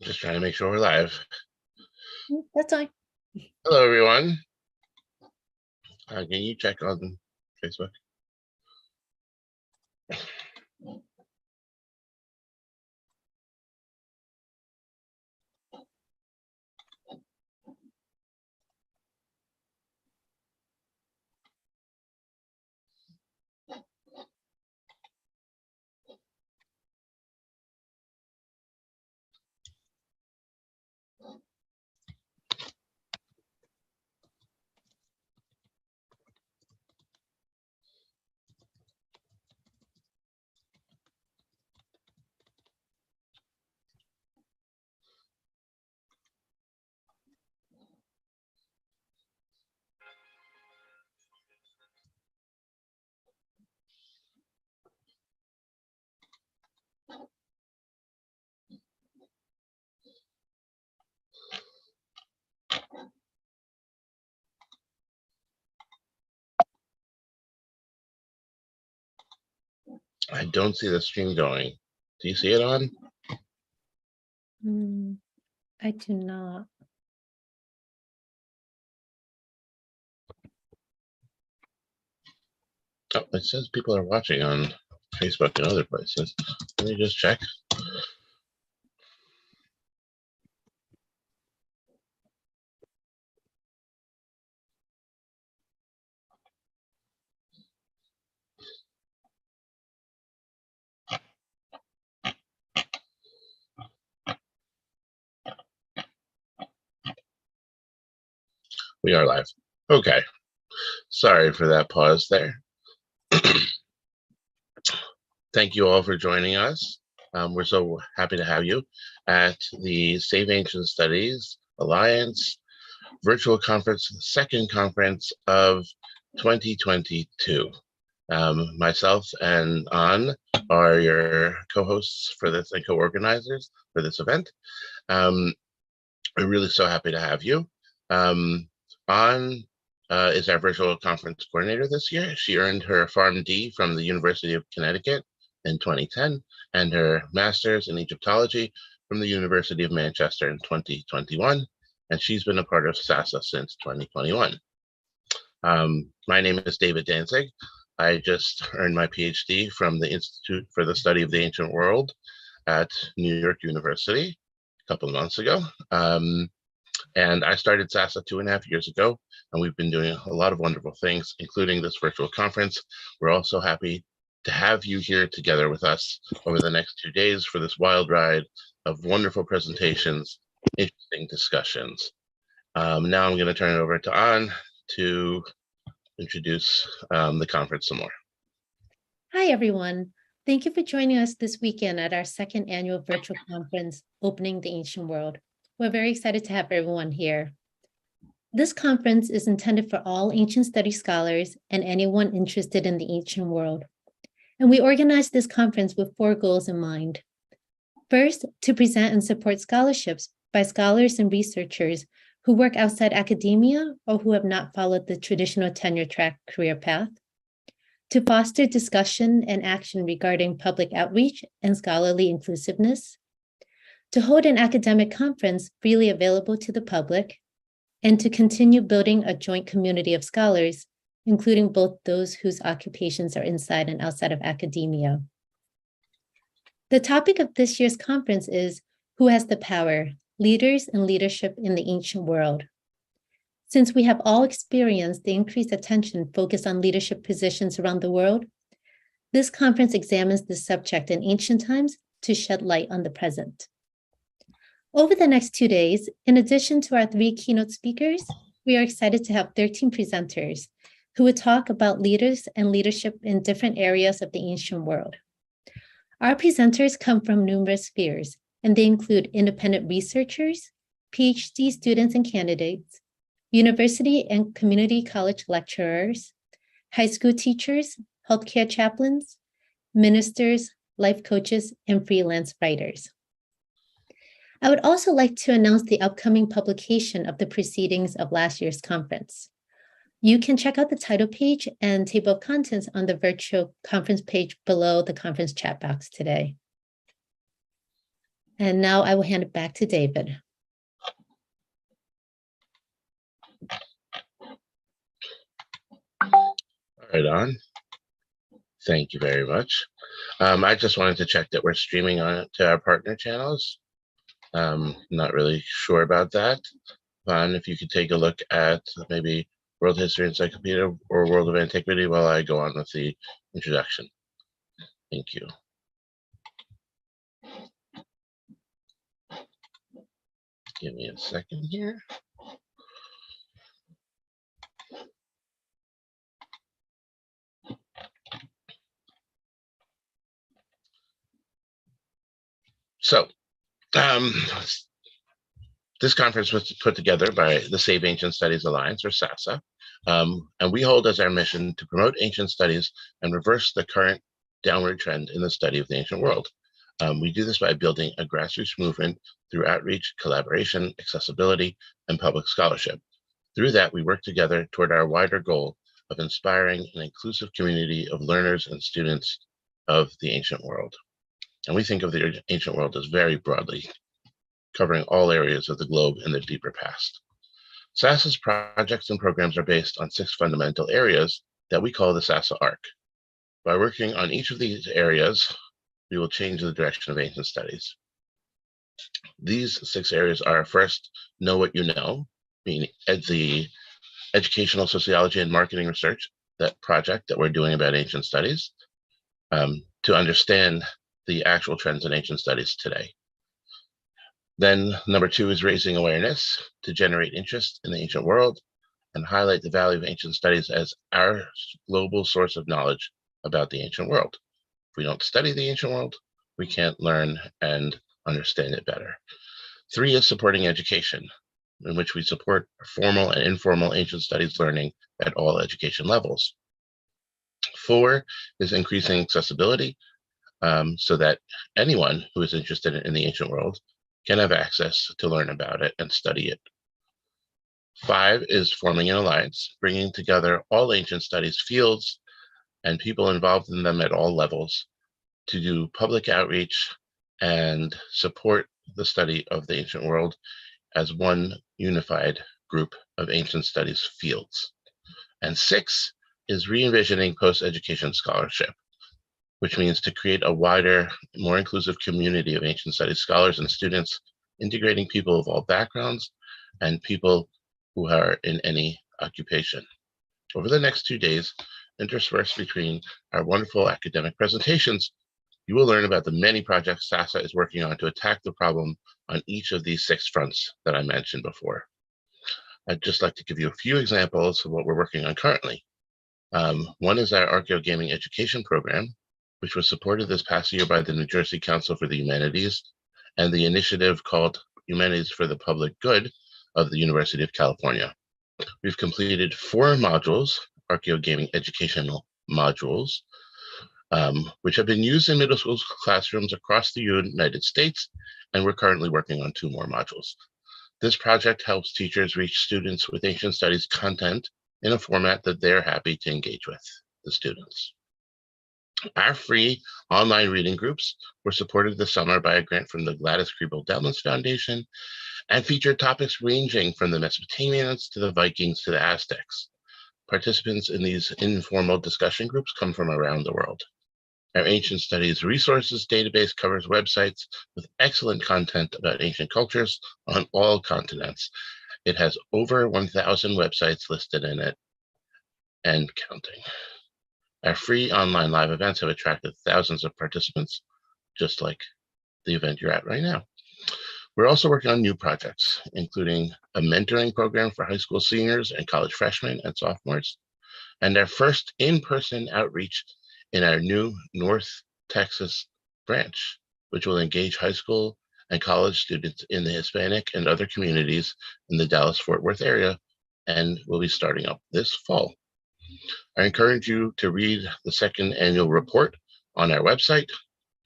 Just trying to make sure we're live. That's fine. Hello, everyone. Can you check on Facebook? I don't see the stream going. Do you see it on? I do not. Oh, it says people are watching on Facebook and other places. Let me just check. We are live. Okay. Sorry for that pause there. Thank you all for joining us. We're so happy to have you at the Save Ancient Studies Alliance virtual conference, second conference of 2022. Myself and An are your co-hosts for this and co-organizers for this event. We're really so happy to have you. An is our virtual conference coordinator this year. She earned her PharmD from the University of Connecticut in 2010 and her master's in Egyptology from the University of Manchester in 2021. And she's been a part of SASA since 2021. My name is David Danzig. I just earned my PhD from the Institute for the Study of the Ancient World at New York University a couple of months ago. And I started SASA 2.5 years ago, and we've been doing a lot of wonderful things, including this virtual conference. We're also happy to have you here together with us over the next 2 days for this wild ride of wonderful presentations, interesting discussions. Now I'm going to turn it over to An to introduce the conference some more. Hi, everyone. Thank you for joining us this weekend at our second annual virtual conference, Opening the Ancient World. We're very excited to have everyone here. This conference is intended for all ancient studies scholars and anyone interested in the ancient world. And we organized this conference with 4 goals in mind. First, to present and support scholarships by scholars and researchers who work outside academia or who have not followed the traditional tenure track career path. To foster discussion and action regarding public outreach and scholarly inclusiveness. To hold an academic conference freely available to the public, and to continue building a joint community of scholars, including both those whose occupations are inside and outside of academia. The topic of this year's conference is Who Has the Power? Leaders and Leadership in the Ancient World. Since we have all experienced the increased attention focused on leadership positions around the world, this conference examines this subject in ancient times to shed light on the present. Over the next 2 days, in addition to our 3 keynote speakers, we are excited to have 13 presenters who will talk about leaders and leadership in different areas of the ancient world. Our presenters come from numerous spheres, and they include independent researchers, PhD students and candidates, university and community college lecturers, high school teachers, healthcare chaplains, ministers, life coaches, and freelance writers. I would also like to announce the upcoming publication of the proceedings of last year's conference. You can check out the title page and table of contents on the virtual conference page below the conference chat box today. And now I will hand it back to David. All right, on. Thank you very much. I just wanted to check that we're streaming on it to our partner channels. Not really sure about that. Vaughn, if you could take a look at maybe World History Encyclopedia or World of Antiquity while I go on with the introduction. Thank you. Give me a second here. So, this conference was put together by the Save Ancient Studies Alliance, or SASA, and we hold as our mission to promote ancient studies and reverse the current downward trend in the study of the ancient world. We do this by building a grassroots movement through outreach, collaboration, accessibility, and public scholarship. Through that, we work together toward our wider goal of inspiring an inclusive community of learners and students of the ancient world. And we think of the ancient world as very broadly, covering all areas of the globe and the deeper past. SASA's projects and programs are based on 6 fundamental areas that we call the SASA arc. By working on each of these areas, we will change the direction of ancient studies. These 6 areas are: first, know what you know, meaning the educational sociology and marketing research, that project that we're doing about ancient studies, to understand the actual trends in ancient studies today. Then number 2 is raising awareness to generate interest in the ancient world and highlight the value of ancient studies as our global source of knowledge about the ancient world. If we don't study the ancient world, we can't learn and understand it better. 3 is supporting education, in which we support formal and informal ancient studies learning at all education levels. 4 is increasing accessibility, so that anyone who is interested in the ancient world can have access to learn about it and study it. 5 is forming an alliance, bringing together all ancient studies fields and people involved in them at all levels to do public outreach and support the study of the ancient world as one unified group of ancient studies fields. And 6 is re-envisioning post-education scholarship, which means to create a wider, more inclusive community of ancient studies scholars and students, integrating people of all backgrounds and people who are in any occupation. Over the next 2 days, interspersed between our wonderful academic presentations, you will learn about the many projects SASA is working on to attack the problem on each of these 6 fronts that I mentioned before. I'd just like to give you a few examples of what we're working on currently. One is our Archaeogaming Education Program, which was supported this past year by the New Jersey Council for the Humanities and the initiative called Humanities for the Public Good of the University of California. We've completed 4 modules, Archaeogaming educational modules, which have been used in middle school classrooms across the United States, and we're currently working on 2 more modules. This project helps teachers reach students with ancient studies content in a format that they're happy to engage with the students. Our free online reading groups were supported this summer by a grant from the Gladys Kriebel-Delmas Foundation and featured topics ranging from the Mesopotamians to the Vikings to the Aztecs. Participants in these informal discussion groups come from around the world. Our Ancient Studies Resources database covers websites with excellent content about ancient cultures on all continents. It has over 1,000 websites listed in it and counting. Our free online live events have attracted thousands of participants, just like the event you're at right now. We're also working on new projects, including a mentoring program for high school seniors and college freshmen and sophomores, and our first in-person outreach in our new North Texas branch, which will engage high school and college students in the Hispanic and other communities in the Dallas-Fort Worth area, and will be starting up this fall. I encourage you to read the 2nd annual report on our website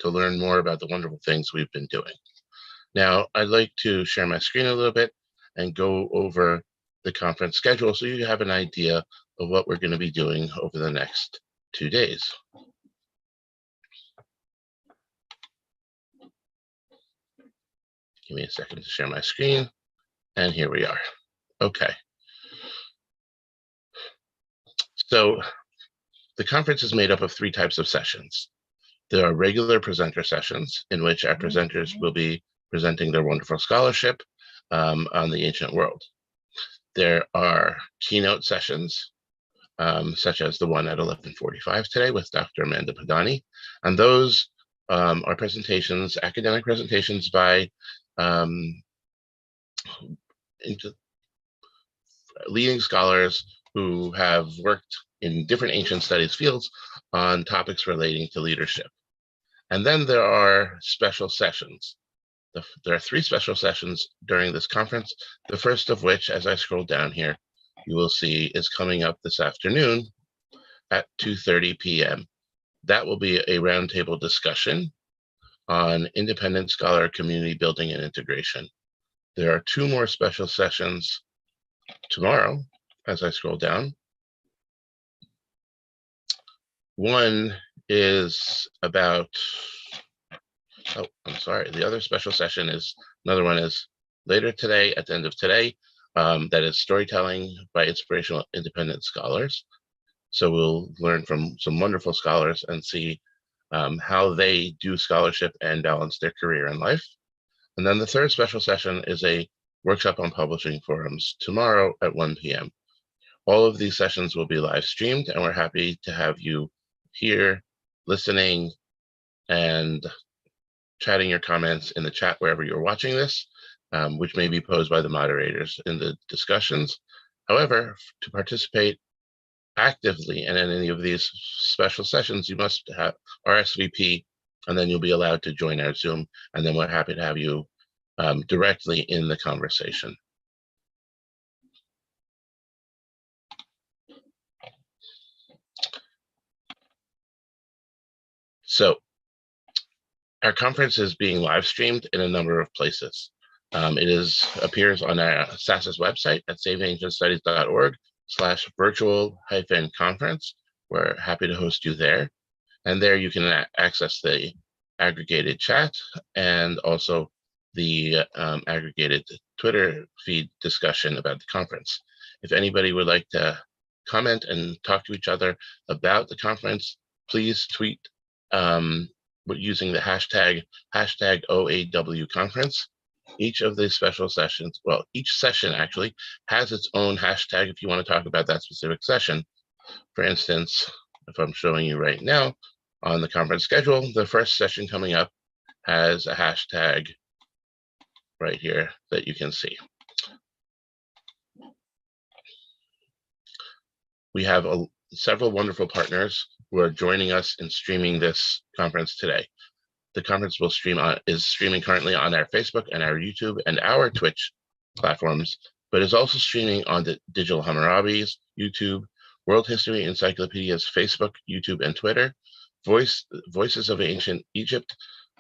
to learn more about the wonderful things we've been doing. Now, I'd like to share my screen a little bit and go over the conference schedule so you have an idea of what we're going to be doing over the next 2 days. Give me a second to share my screen. And here we are. Okay. So the conference is made up of 3 types of sessions. There are regular presenter sessions in which our presenters will be presenting their wonderful scholarship on the ancient world. There are keynote sessions, such as the one at 11:45 today with Dr. Amanda Pagani. And those are presentations, academic presentations by leading scholars who have worked in different ancient studies fields on topics relating to leadership. And then there are special sessions. There are 3 special sessions during this conference, the first of which, as I scroll down here, you will see is coming up this afternoon at 2:30 p.m. That will be a roundtable discussion on independent scholar community building and integration. There are 2 more special sessions tomorrow, as I scroll down. One is about, oh, I'm sorry, the other special session is, another one is later today, at the end of today, that is storytelling by inspirational independent scholars. So we'll learn from some wonderful scholars and see how they do scholarship and balance their career and life. And then the third special session is a workshop on publishing forums tomorrow at 1 p.m. All of these sessions will be live streamed, and we're happy to have you here listening and chatting your comments in the chat wherever you're watching this, which may be posed by the moderators in the discussions. However, to participate actively in any of these special sessions, you must have RSVP, and then you'll be allowed to join our Zoom, and then we're happy to have you directly in the conversation. So our conference is being live streamed in a number of places. It appears on our SASA's website at saveancientstudies.org/virtual-conference. We're happy to host you there. And there you can access the aggregated chat and also the aggregated Twitter feed discussion about the conference. If anybody would like to comment and talk to each other about the conference, please tweet using the hashtag OAW conference. Each of these special sessions, well, each session actually has its own hashtag if you want to talk about that specific session. For instance, if I'm showing you right now on the conference schedule, the first session coming up has a hashtag right here that you can see. We have several wonderful partners who are joining us in streaming this conference today. The conference is streaming currently on our Facebook and our YouTube and our Twitch platforms, but is also streaming on the Digital Hammurabi's YouTube, World History Encyclopedia's Facebook, YouTube, and Twitter, Voices of Ancient Egypt,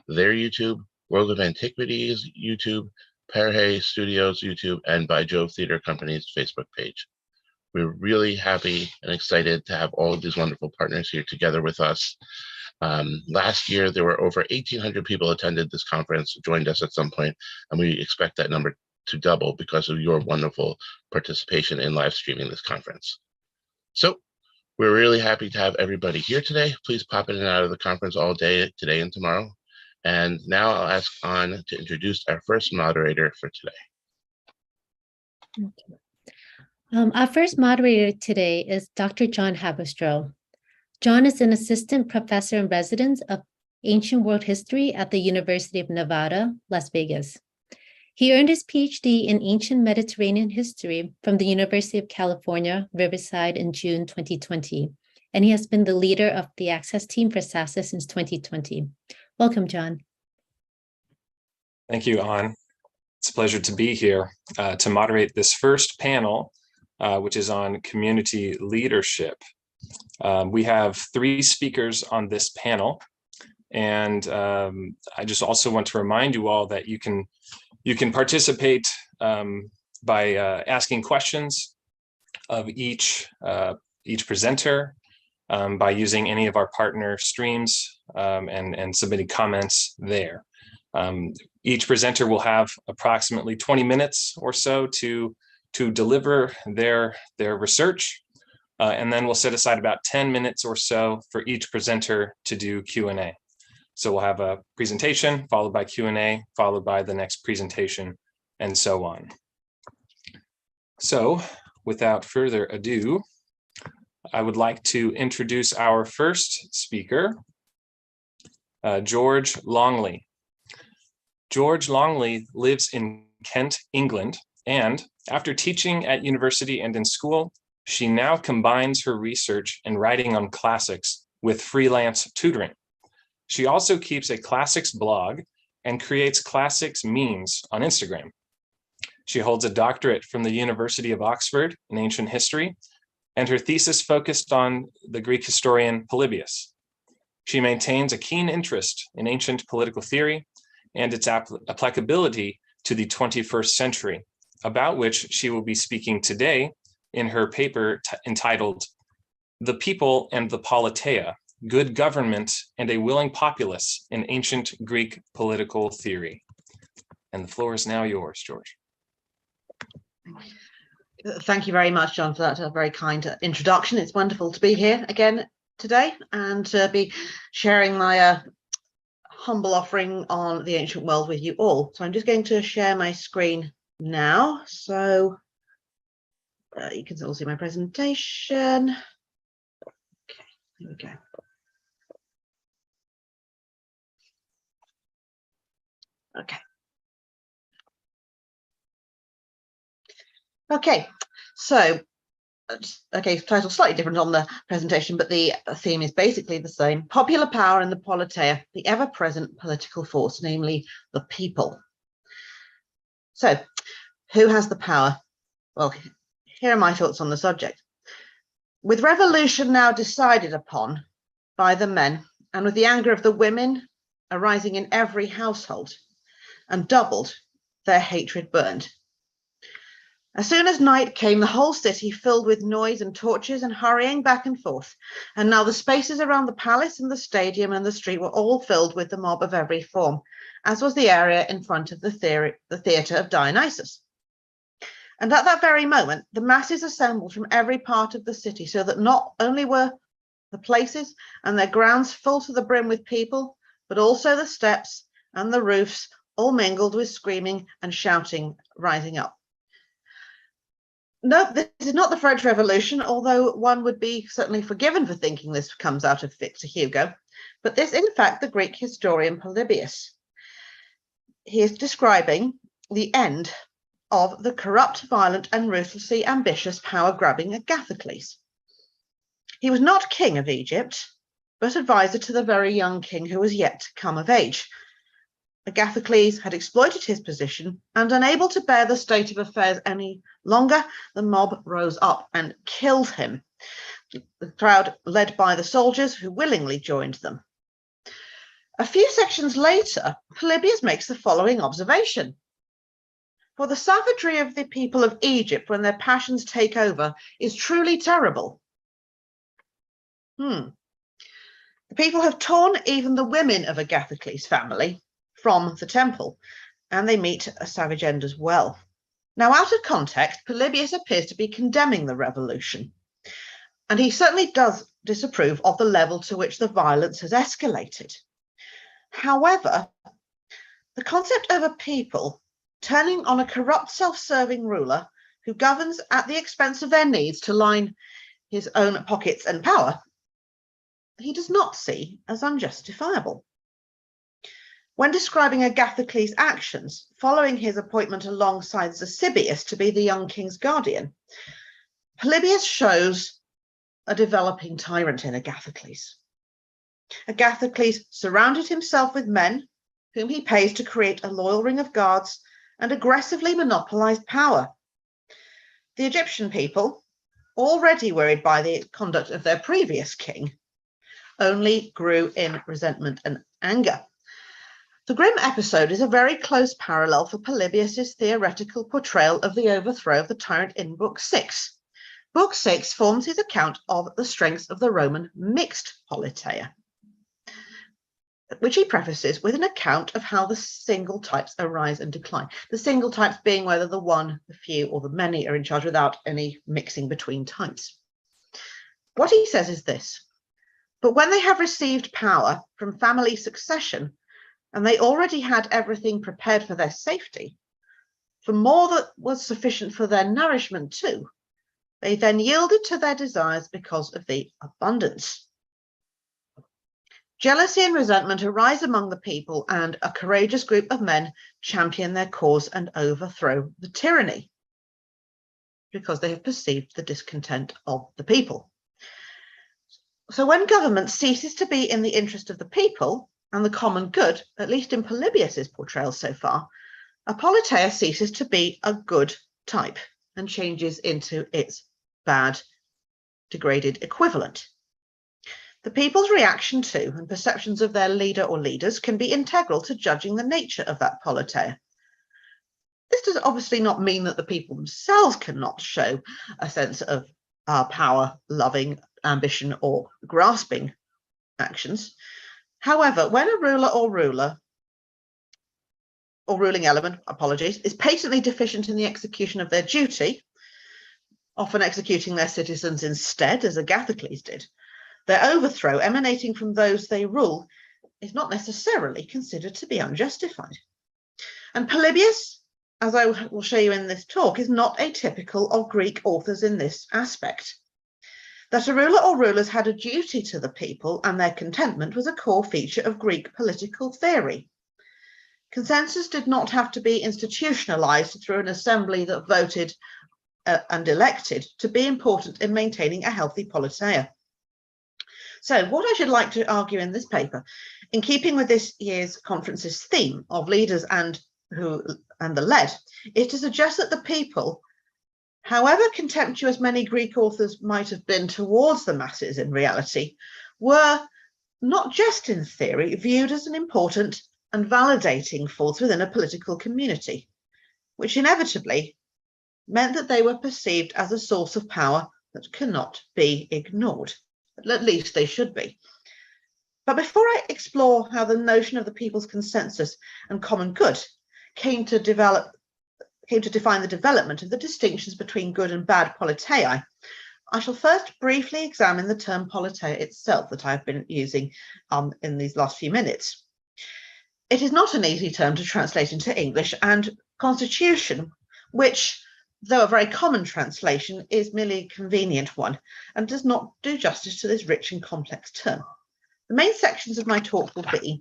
their YouTube, World of Antiquity's YouTube, Parhe Studios YouTube, and by Jove Theatre Company's Facebook page. We're really happy and excited to have all of these wonderful partners here together with us. Last year, there were over 1,800 people attended this conference, joined us at some point, and we expect that number to double because of your wonderful participation in live streaming this conference. So we're really happy to have everybody here today. Please pop in and out of the conference all day today and tomorrow. And now I'll ask An to introduce our first moderator for today. Okay. Our first moderator today is Dr. John Haberstroh. John is an assistant professor in residence of ancient world history at the University of Nevada, Las Vegas. He earned his PhD in ancient Mediterranean history from the University of California, Riverside in June 2020, and he has been the leader of the Access team for SASA since 2020. Welcome, John. Thank you, An. It's a pleasure to be here to moderate this first panel, which is on community leadership. We have 3 speakers on this panel, and I just also want to remind you all that you can participate by asking questions of each presenter by using any of our partner streams and submitting comments there. Each presenter will have approximately 20 minutes or so to deliver their research, and then we'll set aside about 10 minutes or so for each presenter to do Q&A. So we'll have a presentation followed by Q&A, followed by the next presentation, and so on. So without further ado, I would like to introduce our first speaker, George Longley. George Longley lives in Kent, England, and after teaching at university and in school, she now combines her research and writing on classics with freelance tutoring. She also keeps a classics blog and creates classics memes on Instagram. She holds a doctorate from the University of Oxford in ancient history, and her thesis focused on the Greek historian Polybius. She maintains a keen interest in ancient political theory and its applicability to the 21st century, about which she will be speaking today in her paper entitled "The People and the Politeia, Good Government and a Willing Populace in Ancient Greek Political Theory." And the floor is now yours, George. Thank you very much, John, for that very kind introduction. It's wonderful to be here again today and to be sharing my humble offering on the ancient world with you all. So I'm just going to share my screen now, so you can all see my presentation. Okay, here we go. Okay. Okay, so, title slightly different on the presentation, but the theme is basically the same. Popular power and the politeia, the ever-present political force, namely the people. So, who has the power? Well, here are my thoughts on the subject. With revolution now decided upon by the men, and with the anger of the women arising in every household, and doubled, their hatred burned. As soon as night came, the whole city filled with noise and torches and hurrying back and forth. And now the spaces around the palace and the stadium and the street were all filled with the mob of every form, as was the area in front of the theatre of Dionysus. And at that very moment, the masses assembled from every part of the city, so that not only were the places and their grounds full to the brim with people, but also the steps and the roofs all mingled with screaming and shouting rising up. No, this is not the French Revolution, although one would be certainly forgiven for thinking this comes out of Victor Hugo. But this, in fact, the Greek historian Polybius. He is describing the end of the corrupt, violent, and ruthlessly ambitious, power-grabbing Agathocles. He was not king of Egypt, but advisor to the very young king who was yet to come of age. Agathocles had exploited his position, and unable to bear the state of affairs any longer, the mob rose up and killed him. The crowd led by the soldiers who willingly joined them. A few sections later, Polybius makes the following observation. For the savagery of the people of Egypt when their passions take over is truly terrible. The people have torn even the women of Agathocles' family from the temple, and they meet a savage end as well. Now, out of context, Polybius appears to be condemning the revolution, and he certainly does disapprove of the level to which the violence has escalated. However, the concept of a people turning on a corrupt, self-serving ruler who governs at the expense of their needs to line his own pockets and power, he does not see as unjustifiable. When describing Agathocles' actions following his appointment alongside Xanthippus to be the young king's guardian, Polybius shows a developing tyrant in Agathocles. Agathocles surrounded himself with men whom he pays to create a loyal ring of guards and aggressively monopolized power. The Egyptian people, already worried by the conduct of their previous king, only grew in resentment and anger. The grim episode is a very close parallel for Polybius's theoretical portrayal of the overthrow of the tyrant in Book 6. Book 6 forms his account of the strengths of the Roman mixed politeia. which he prefaces with an account of how the single types arise and decline. The single types being whether the one, the few, or the many are in charge without any mixing between types. What he says is this: but when they have received power from family succession, and they already had everything prepared for their safety, for more that was sufficient for their nourishment too, they then yielded to their desires because of the abundance. Jealousy and resentment arise among the people, and a courageous group of men champion their cause and overthrow the tyranny because they have perceived the discontent of the people. So when government ceases to be in the interest of the people and the common good, at least in Polybius's portrayal so far, a politeia ceases to be a good type and changes into its bad, degraded equivalent. The people's reaction to and perceptions of their leader or leaders can be integral to judging the nature of that politeia. This does obviously not mean that the people themselves cannot show a sense of power, loving, ambition, or grasping actions. However, when a ruler or ruling element, is patently deficient in the execution of their duty, often executing their citizens instead, as Agathocles did, their overthrow emanating from those they rule is not necessarily considered to be unjustified. And Polybius, as I will show you in this talk, is not atypical of Greek authors in this aspect. That a ruler or rulers had a duty to the people and their contentment was a core feature of Greek political theory. Consensus did not have to be institutionalized through an assembly that voted and elected to be important in maintaining a healthy politeia. So what I should like to argue in this paper, in keeping with this year's conference's theme of leaders and the led, is to suggest that the people, however contemptuous many Greek authors might have been towards the masses in reality, were not just in theory viewed as an important and validating force within a political community, which inevitably meant that they were perceived as a source of power that cannot be ignored. At least they should be. But before I explore how the notion of the people's consensus and common good came to define the development of the distinctions between good and bad politeia, I shall first briefly examine the term politeia itself that I've been using in these last few minutes. It is not an easy term to translate into English, and constitution, which, though a very common translation, is merely a convenient one and does not do justice to this rich and complex term. The main sections of my talk will be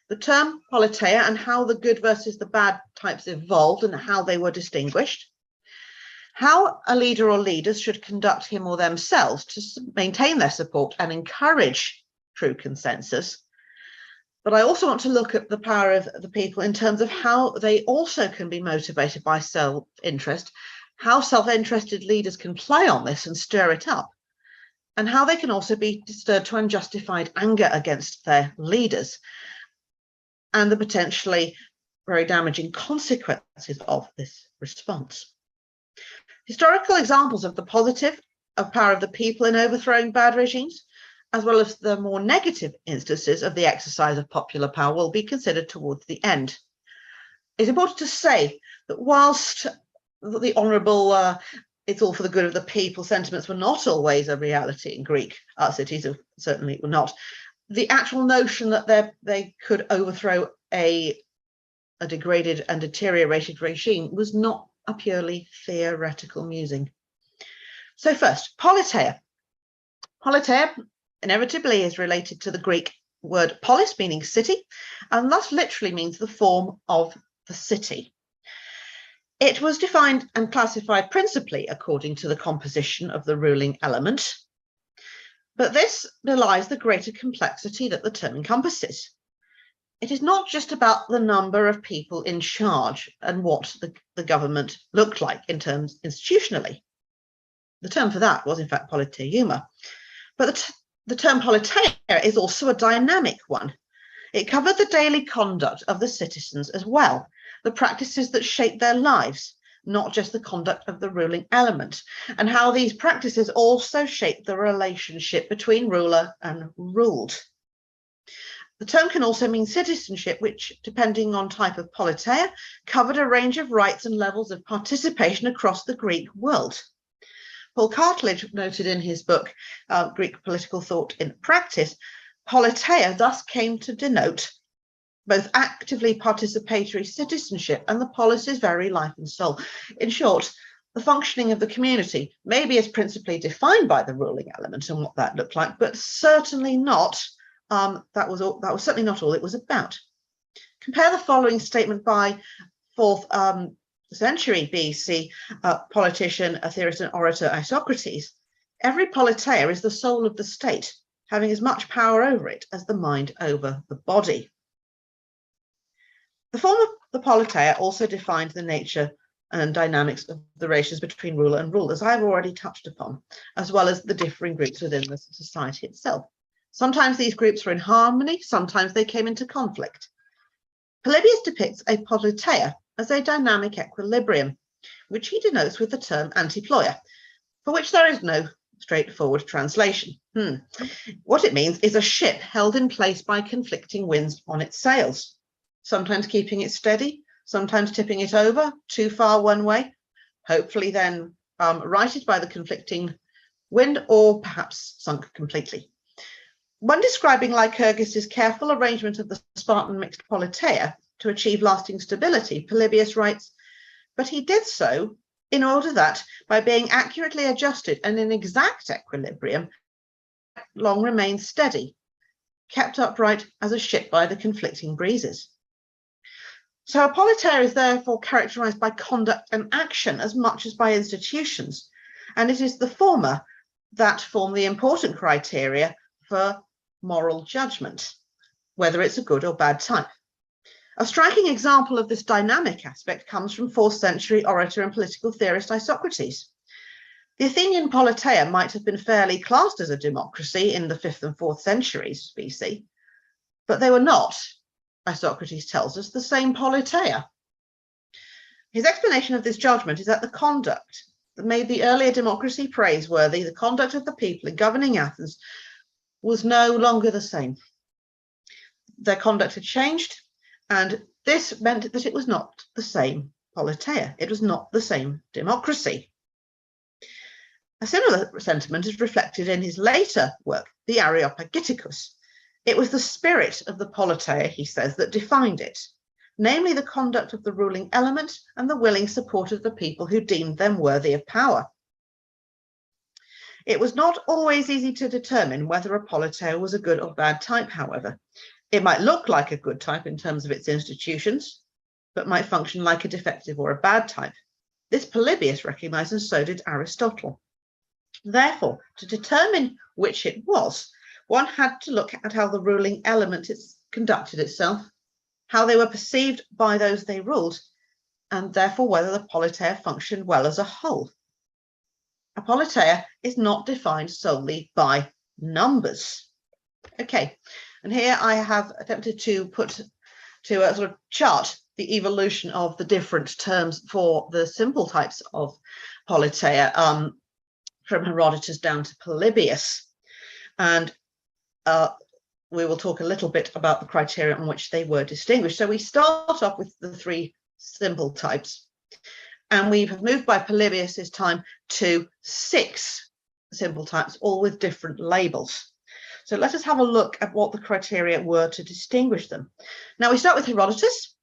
the term politeia and how the good versus the bad types evolved and how they were distinguished, how a leader or leaders should conduct him or themselves to maintain their support and encourage true consensus. But I also want to look at the power of the people in terms of how they also can be motivated by self-interest, how self-interested leaders can play on this and stir it up, and how they can also be stirred to unjustified anger against their leaders, and the potentially very damaging consequences of this response. Historical examples of the positive power of the people in overthrowing bad regimes, as well as the more negative instances of the exercise of popular power, will be considered towards the end. It's important to say that whilst the honourable, it's all for the good of the people sentiments were not always a reality in Greek cities, certainly were not, the actual notion that they could overthrow a degraded and deteriorated regime was not a purely theoretical musing. So first, politeia. Politeia inevitably is related to the Greek word polis, meaning city, and thus literally means the form of the city. It was defined and classified principally according to the composition of the ruling element, but this belies the greater complexity that the term encompasses. It is not just about the number of people in charge and what the government looked like in terms institutionally. The term for that was in fact politeiuma, but the term politeia is also a dynamic one. It covered the daily conduct of the citizens as well, the practices that shape their lives, not just the conduct of the ruling element, and how these practices also shape the relationship between ruler and ruled. The term can also mean citizenship, which, depending on type of politeia, covered a range of rights and levels of participation across the Greek world. Paul Cartledge noted in his book, Greek Political Thought in Practice, politeia thus came to denote both actively participatory citizenship and the polis's very life and soul. In short, the functioning of the community maybe is principally defined by the ruling element and what that looked like, but certainly not, that was certainly not all it was about. Compare the following statement by 4th century BC politician, a theorist and orator, Isocrates. Every politeia is the soul of the state, having as much power over it as the mind over the body. The form of the politeia also defined the nature and dynamics of the relations between ruler and ruled, as I've already touched upon, as well as the differing groups within the society itself. Sometimes these groups were in harmony, sometimes they came into conflict. Polybius depicts a politeia as a dynamic equilibrium, which he denotes with the term antiploia, for which there is no straightforward translation. What it means is a ship held in place by conflicting winds on its sails, sometimes keeping it steady, sometimes tipping it over too far one way, hopefully then righted by the conflicting wind, or perhaps sunk completely. When describing Lycurgus's careful arrangement of the Spartan mixed politeia to achieve lasting stability, Polybius writes, but he did so in order that, by being accurately adjusted and in exact equilibrium, long remained steady, kept upright as a ship by the conflicting breezes. So a politeia is therefore characterized by conduct and action as much as by institutions, and it is the former that form the important criteria for moral judgment, whether it's a good or bad type. A striking example of this dynamic aspect comes from 4th century orator and political theorist Isocrates. The Athenian politeia might have been fairly classed as a democracy in the 5th and 4th centuries BC, but they were not, Isocrates tells us, the same politeia. His explanation of this judgment is that the conduct that made the earlier democracy praiseworthy, the conduct of the people in governing Athens, was no longer the same. Their conduct had changed, and this meant that it was not the same politeia. It was not the same democracy. A similar sentiment is reflected in his later work, the Areopagiticus. It was the spirit of the politeia, he says, that defined it, namely the conduct of the ruling element and the willing support of the people who deemed them worthy of power. It was not always easy to determine whether a politeia was a good or bad type, however. It might look like a good type in terms of its institutions, but might function like a defective or a bad type. This Polybius recognized, and so did Aristotle. Therefore, to determine which it was, one had to look at how the ruling element conducted itself, how they were perceived by those they ruled, and therefore whether the politeia functioned well as a whole. A politeia is not defined solely by numbers. Okay, and here I have attempted to put to a sort of chart the evolution of the different terms for the simple types of politeia from Herodotus down to Polybius. And we will talk a little bit about the criteria on which they were distinguished. So we start off with the 3 simple types. And we have moved by Polybius's time to 6 simple types, all with different labels. So let us have a look at what the criteria were to distinguish them. Now we start with Herodotus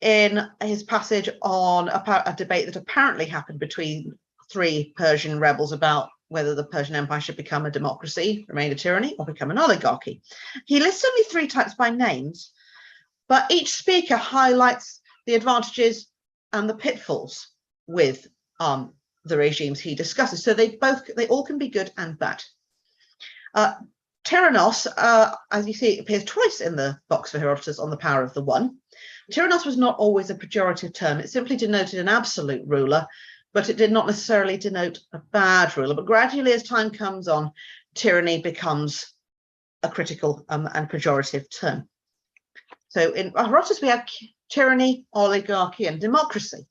in his passage on a debate that apparently happened between 3 Persian rebels about whether the Persian Empire should become a democracy, remain a tyranny, or become an oligarchy. He lists only 3 types by names, but each speaker highlights the advantages and the pitfalls with the regimes he discusses. So they all can be good and bad. Tyrannos, as you see, appears twice in the box for Herodotus on the power of the one. Tyrannos was not always a pejorative term. It simply denoted an absolute ruler, but it did not necessarily denote a bad ruler. But gradually, as time comes on, tyranny becomes a critical and pejorative term. So in Herodotus, we have tyranny, oligarchy, and democracy,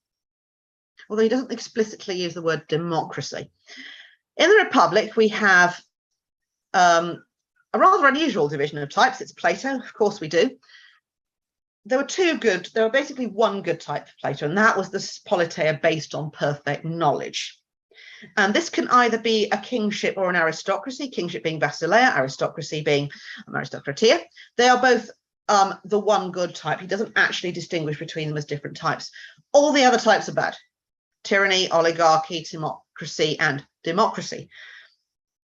although he doesn't explicitly use the word democracy. In the Republic, we have a rather unusual division of types. It's Plato, of course we do. There were basically one good type for Plato, and that was the politeia based on perfect knowledge. And this can either be a kingship or an aristocracy, kingship being basileia, aristocracy being aristocratia. They are both the one good type. He doesn't actually distinguish between them as different types. All the other types are bad. Tyranny, oligarchy, timocracy, and democracy.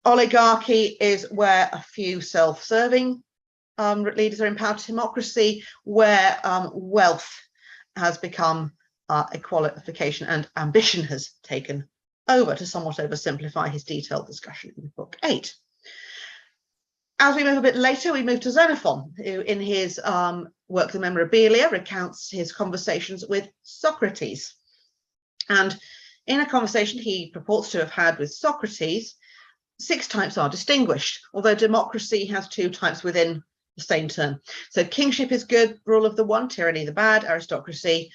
Oligarchy is where a few self-serving leaders are in power. Timocracy, where wealth has become a qualification and ambition has taken over, to somewhat oversimplify his detailed discussion in book 8. As we move a bit later, we move to Xenophon, who in his work, The Memorabilia, recounts his conversations with Socrates. And in a conversation he purports to have had with Socrates, 6 types are distinguished, although democracy has 2 types within the same term. So kingship is good, rule of the one, tyranny the bad, aristocracy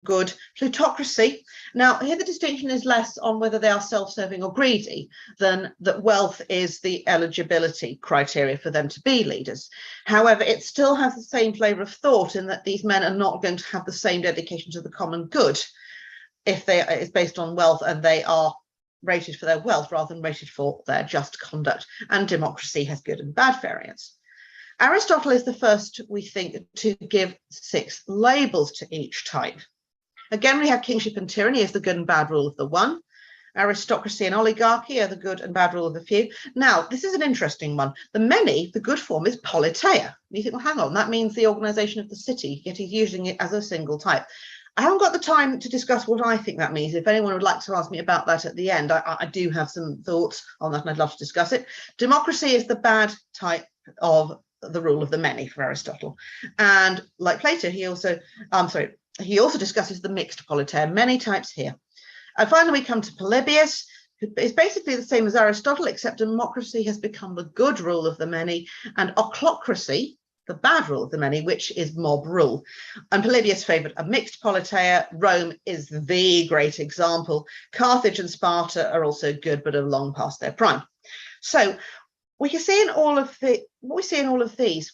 good, plutocracy. Now here the distinction is less on whether they are self-serving or greedy than that wealth is the eligibility criteria for them to be leaders. However, it still has the same flavour of thought in that these men are not going to have the same dedication to the common good if it's based on wealth and they are rated for their wealth rather than rated for their just conduct. And democracy has good and bad variants. Aristotle is the first, we think, to give 6 labels to each type. Again, we have kingship and tyranny as the good and bad rule of the one. Aristocracy and oligarchy are the good and bad rule of the few. Now, this is an interesting one. The many, the good form is politeia. You think, well, hang on, that means the organization of the city, yet he's using it as a single type. I haven't got the time to discuss what I think that means. If anyone would like to ask me about that at the end, I do have some thoughts on that and I'd love to discuss it. Democracy is the bad type of the rule of the many for Aristotle. And like Plato, he also discusses the mixed politeia, many types here. And finally, we come to Polybius, who is basically the same as Aristotle, except democracy has become the good rule of the many, and ochlocracy, the bad rule of the many, which is mob rule. And Polybius favoured a mixed politeia. Rome is the great example. Carthage and Sparta are also good, but are long past their prime. So we can see in all of what we see in all of these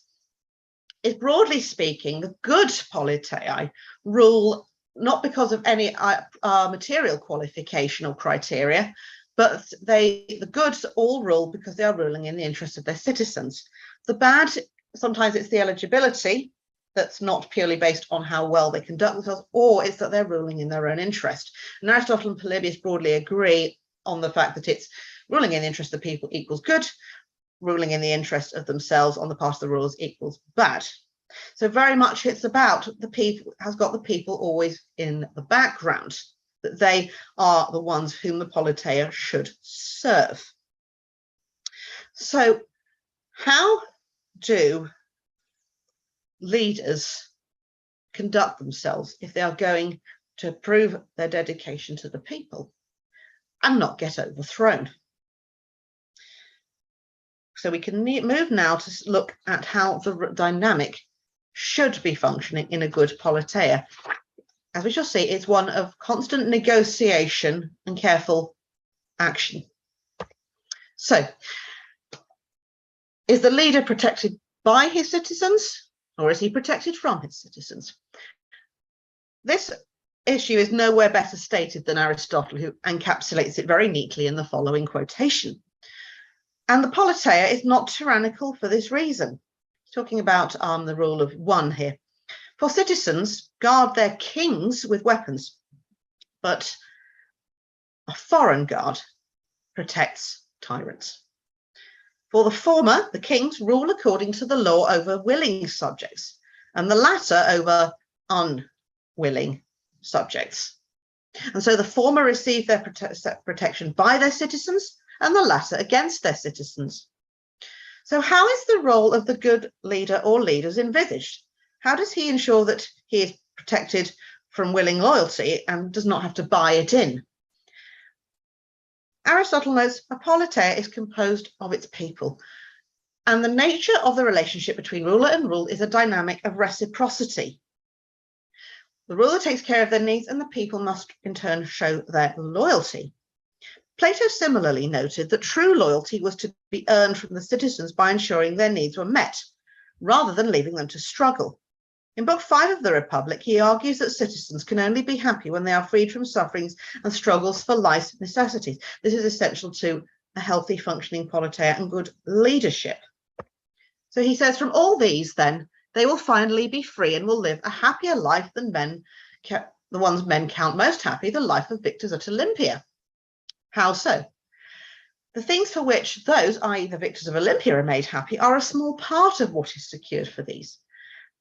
is, broadly speaking, the good politeia rule not because of any material qualification or criteria, but the goods all rule because they are ruling in the interest of their citizens. The bad, sometimes it's the eligibility that's not purely based on how well they conduct themselves, or it's that they're ruling in their own interest. And Aristotle and Polybius broadly agree on the fact that it's ruling in the interest of the people equals good, ruling in the interest of themselves on the part of the rulers equals bad. So very much it's about the people, has got the people always in the background, that they are the ones whom the politeia should serve. So how do leaders conduct themselves if they are going to prove their dedication to the people and not get overthrown? So we can move now to look at how the dynamic should be functioning in a good politeia. As we shall see, it's one of constant negotiation and careful action. So, is the leader protected by his citizens, or is he protected from his citizens? This issue is nowhere better stated than Aristotle, who encapsulates it very neatly in the following quotation. And the politeia is not tyrannical for this reason. He's talking about the rule of one here. For citizens guard their kings with weapons, but a foreign guard protects tyrants. For the former, the kings rule according to the law over willing subjects, and the latter over unwilling subjects. And so the former receive their protection by their citizens, and the latter against their citizens. So how is the role of the good leader or leaders envisaged? How does he ensure that he is protected from willing loyalty and does not have to buy it in? Aristotle notes a politeia is composed of its people, and the nature of the relationship between ruler and ruled is a dynamic of reciprocity. The ruler takes care of their needs and the people must in turn show their loyalty. Plato similarly noted that true loyalty was to be earned from the citizens by ensuring their needs were met, rather than leaving them to struggle. In Book 5 of the Republic, he argues that citizens can only be happy when they are freed from sufferings and struggles for life's necessities. This is essential to a healthy, functioning politeia and good leadership. So he says, from all these, then, they will finally be free and will live a happier life than the ones men count most happy, the life of victors at Olympia. How so? The things for which those, i.e. the victors of Olympia, are made happy are a small part of what is secured for these.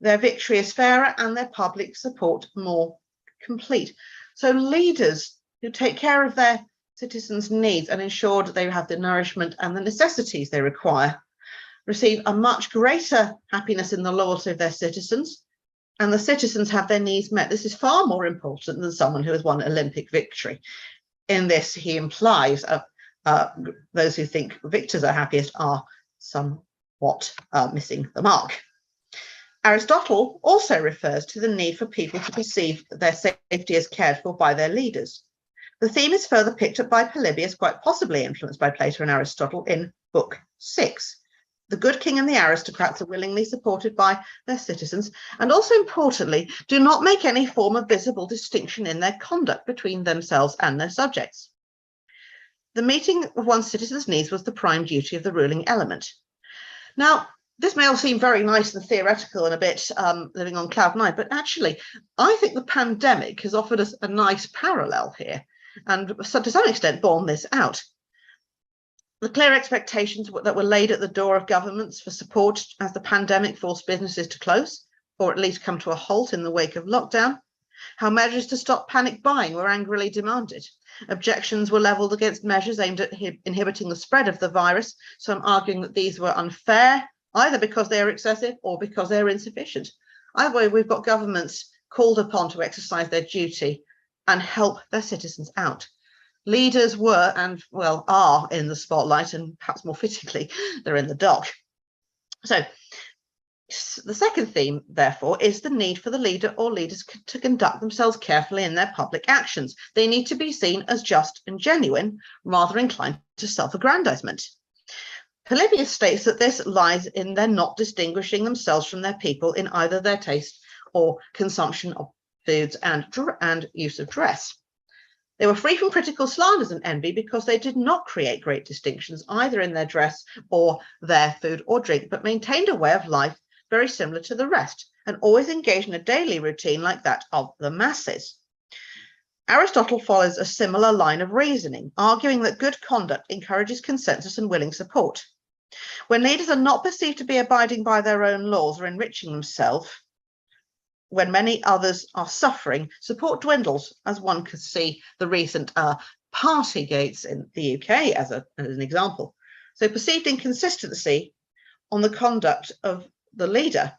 Their victory is fairer and their public support more complete. So leaders who take care of their citizens' needs and ensure that they have the nourishment and the necessities they require receive a much greater happiness in the loyalty of their citizens, and the citizens have their needs met. This is far more important than someone who has won Olympic victory. In this, he implies those who think victors are happiest are somewhat missing the mark. Aristotle also refers to the need for people to perceive that their safety is cared for by their leaders. The theme is further picked up by Polybius, quite possibly influenced by Plato and Aristotle, in Book 6. The good king and the aristocrats are willingly supported by their citizens, and also importantly, do not make any form of visible distinction in their conduct between themselves and their subjects. The meeting of one's citizens' needs was the prime duty of the ruling element. Now, this may all seem very nice and theoretical and a bit living on cloud nine, but actually, I think the pandemic has offered us a nice parallel here, and so to some extent borne this out. The clear expectations that were laid at the door of governments for support as the pandemic forced businesses to close, or at least come to a halt in the wake of lockdown. How measures to stop panic buying were angrily demanded. Objections were levelled against measures aimed at inhibiting the spread of the virus. So I'm arguing that these were unfair, either because they are excessive or because they are insufficient. Either way, we've got governments called upon to exercise their duty and help their citizens out. Leaders were and, well, are in the spotlight, and perhaps more fittingly, they're in the dock. So the second theme, therefore, is the need for the leader or leaders to conduct themselves carefully in their public actions. They need to be seen as just and genuine, rather inclined to self-aggrandizement. Polybius states that this lies in their not distinguishing themselves from their people in either their taste or consumption of foods and use of dress. They were free from critical slanders and envy because they did not create great distinctions either in their dress or their food or drink, but maintained a way of life very similar to the rest and always engaged in a daily routine like that of the masses. Aristotle follows a similar line of reasoning, arguing that good conduct encourages consensus and willing support. When leaders are not perceived to be abiding by their own laws or enriching themselves, when many others are suffering, support dwindles, as one could see the recent Partygate in the UK as an example. So perceived inconsistency on the conduct of the leader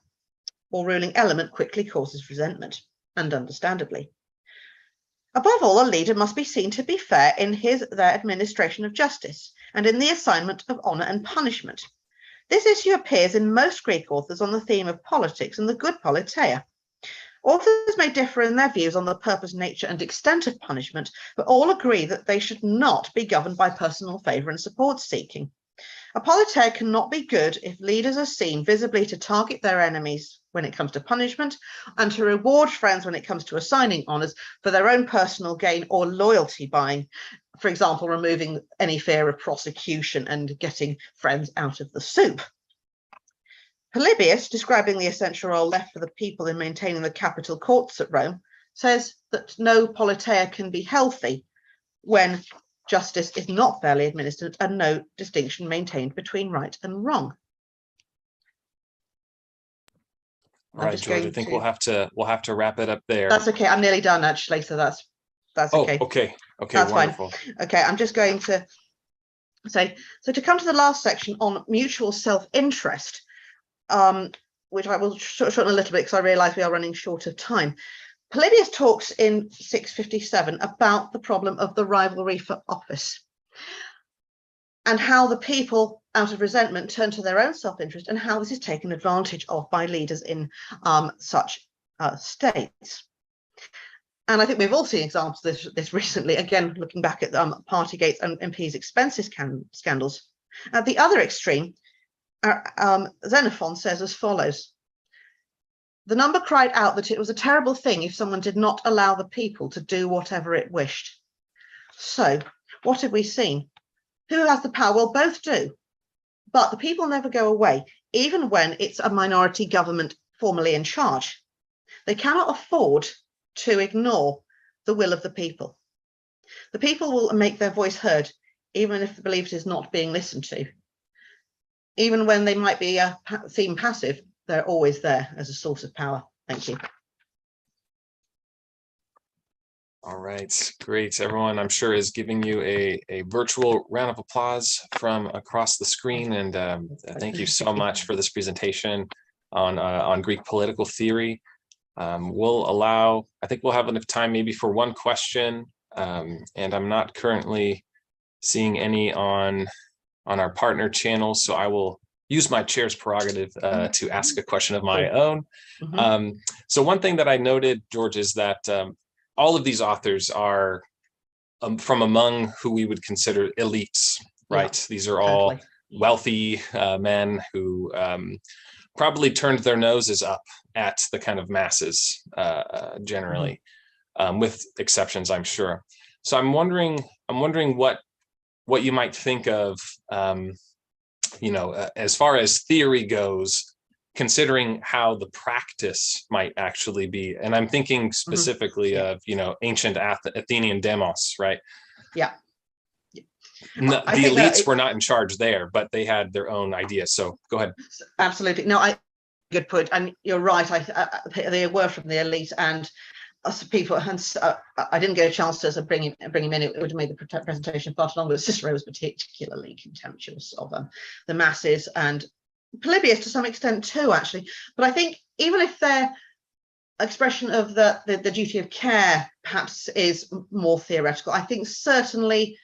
or ruling element quickly causes resentment, and understandably. Above all, a leader must be seen to be fair in their administration of justice and in the assignment of honour and punishment. This issue appears in most Greek authors on the theme of politics and the good politeia. Authors may differ in their views on the purpose, nature, and extent of punishment, but all agree that they should not be governed by personal favour and support seeking. A politeia cannot be good if leaders are seen visibly to target their enemies when it comes to punishment and to reward friends when it comes to assigning honours for their own personal gain or loyalty buying, for example, removing any fear of prosecution and getting friends out of the soup. Polybius, describing the essential role left for the people in maintaining the capital courts at Rome, says that no politeia can be healthy when justice is not fairly administered and no distinction maintained between right and wrong. All right, George, I think we'll have to wrap it up there. That's okay. I'm nearly done actually, so that's okay. Okay, that's wonderful. Fine. Okay, I'm just going to say, so to come to the last section on mutual self-interest, which I will shorten a little bit because I realise we are running short of time. Polybius talks in 657 about the problem of the rivalry for office and how the people, out of resentment, turn to their own self-interest and how this is taken advantage of by leaders in such states. And I think we've all seen examples of this recently, again, looking back at Partygate and MP's expenses scandals. At the other extreme, Xenophon says as follows: the number cried out that it was a terrible thing if someone did not allow the people to do whatever it wished. So what have we seen? Who has the power? Well, both do. But the people never go away, even when it's a minority government formally in charge. They cannot afford to ignore the will of the people. The people will make their voice heard, even if they believe it is not being listened to. Even when they might be seem passive, they're always there as a source of power. Thank you. All right, great. Everyone, I'm sure, is giving you a virtual round of applause from across the screen. And thank you so much for this presentation on Greek political theory. I think we'll have enough time maybe for one question. And I'm not currently seeing any on our partner channels, so I will use my chair's prerogative to ask a question of my own. So one thing that I noted, George, is that all of these authors are from among who we would consider elites, right? Yeah, these are all wealthy men who probably turned their noses up at the kind of masses generally, with exceptions, I'm sure. So I'm wondering what you might think of, as far as theory goes, considering how the practice might actually be. And I'm thinking specifically of, ancient Athenian demos, right? Yeah. The elites were not in charge there, but they had their own ideas. So go ahead. Absolutely. No, good point. And you're right. They were from the elite, and us people, I didn't get a chance to bring him in. It would have made the presentation far too long, but Cicero was particularly contemptuous of the masses, and Polybius to some extent too, actually. But I think even if their expression of the duty of care perhaps is more theoretical, I think certainly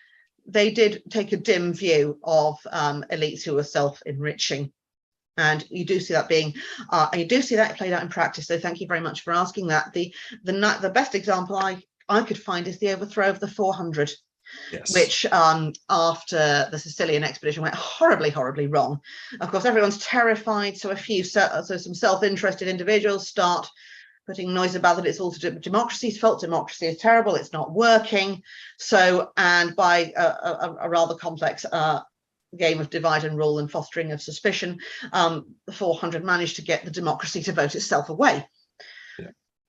they did take a dim view of elites who were self-enriching. And you do see that played out in practice. So thank you very much for asking that. The best example I could find is the overthrow of the 400. Yes. Which after the Sicilian expedition went horribly, horribly wrong. Of course, everyone's terrified, so some self-interested individuals start putting noise about that it's all to do with democracy. Felt democracy is terrible, it's not working. So, and by a rather complex game of divide and rule and fostering of suspicion, the 400 managed to get the democracy to vote itself away.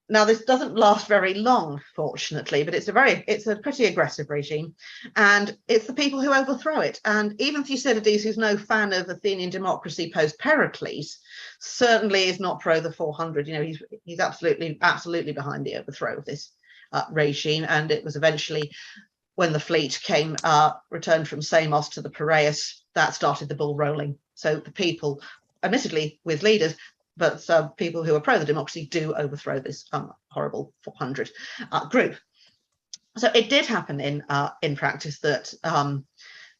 Now, this doesn't last very long, fortunately, but it's a pretty aggressive regime, and it's the people who overthrow it. And even Thucydides, who's no fan of Athenian democracy post Pericles, certainly is not pro the 400. He's absolutely behind the overthrow of this regime. And it was eventually, when the fleet returned from Samos to the Piraeus, that started the ball rolling. So the people, admittedly with leaders, but people who are pro the democracy do overthrow this horrible 400 group. So it did happen in practice that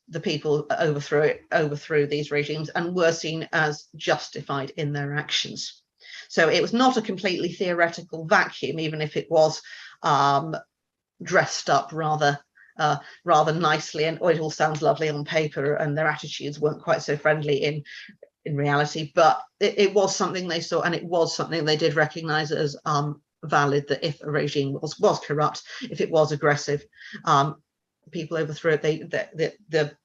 the people overthrew these regimes and were seen as justified in their actions. So it was not a completely theoretical vacuum, even if it was dressed up rather nicely, and it all sounds lovely on paper, and their attitudes weren't quite so friendly in reality, but it was something they saw, and it was something they did recognize as valid, that if a regime was corrupt, if it was aggressive, people overthrew it. The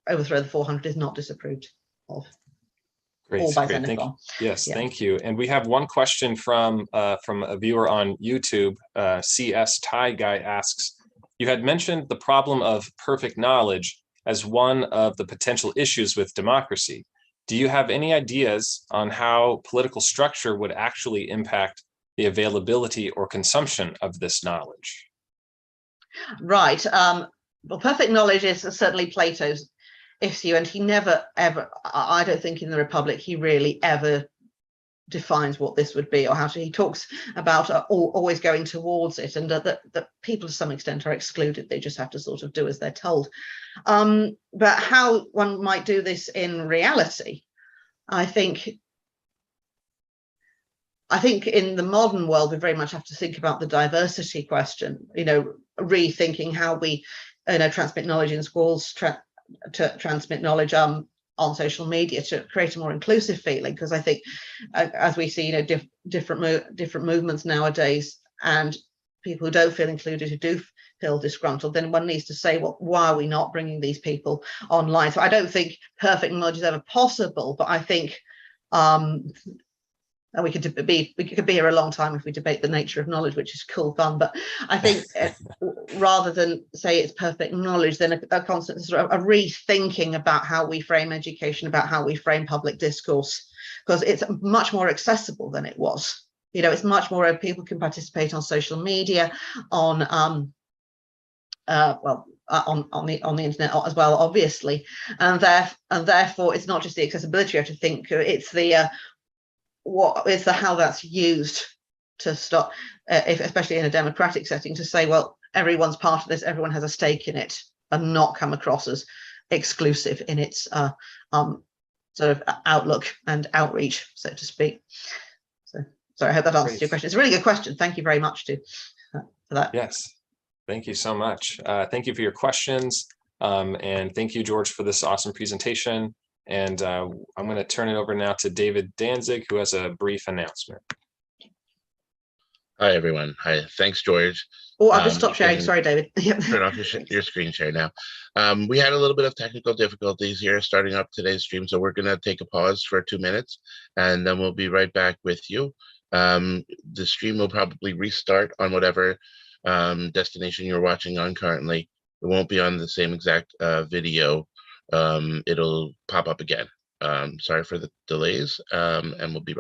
overthrow of the 400 is not disapproved of. Great, thank you. Yes, yeah. Thank you. And we have one question from a viewer on YouTube. CS Thai Guy asks, you had mentioned the problem of perfect knowledge as one of the potential issues with democracy. Do you have any ideas on how political structure would actually impact the availability or consumption of this knowledge? Right. Well, perfect knowledge is certainly Plato's issue, and he never, ever, I don't think in the Republic, he really ever defines what this would be, or how to. He talks about always going towards it, and that people to some extent are excluded. They just have to sort of do as they're told. But how one might do this in reality, I think I think in the modern world, we very much have to think about the diversity question, rethinking how we, transmit knowledge in schools, transmit knowledge on social media to create a more inclusive feeling. Because I think as we see, different movements nowadays, and people who don't feel included, who do feel disgruntled, then one needs to say, well, why are we not bringing these people online? So I don't think perfect knowledge is ever possible, but I think and we could be here a long time if we debate the nature of knowledge, which is cool fun. But I think rather than say it's perfect knowledge, then a constant sort of a rethinking about how we frame education, about how we frame public discourse, because it's much more accessible than it was. It's much more, people can participate on social media, on the internet as well, obviously, and therefore it's not just the accessibility you have to think, it's the how that's used to stop, especially in a democratic setting, to say, well, everyone's part of this, everyone has a stake in it, and not come across as exclusive in its sort of outlook and outreach, so to speak. So sorry, I hope that answers your question. It's a really good question. Thank you very much for that. Yes, thank you so much. Thank you for your questions, and thank you, George, for this awesome presentation. And I'm going to turn it over now to David Danzig, who has a brief announcement. Hi, everyone. Hi. Thanks, George. Oh, I'll just stop sharing. Sorry, David. Turn off your screen share now. We had a little bit of technical difficulties here starting up today's stream, so we're going to take a pause for 2 minutes, and then we'll be right back with you. The stream will probably restart on whatever destination you're watching on currently. It won't be on the same exact video. It'll pop up again. Sorry for the delays, and we'll be right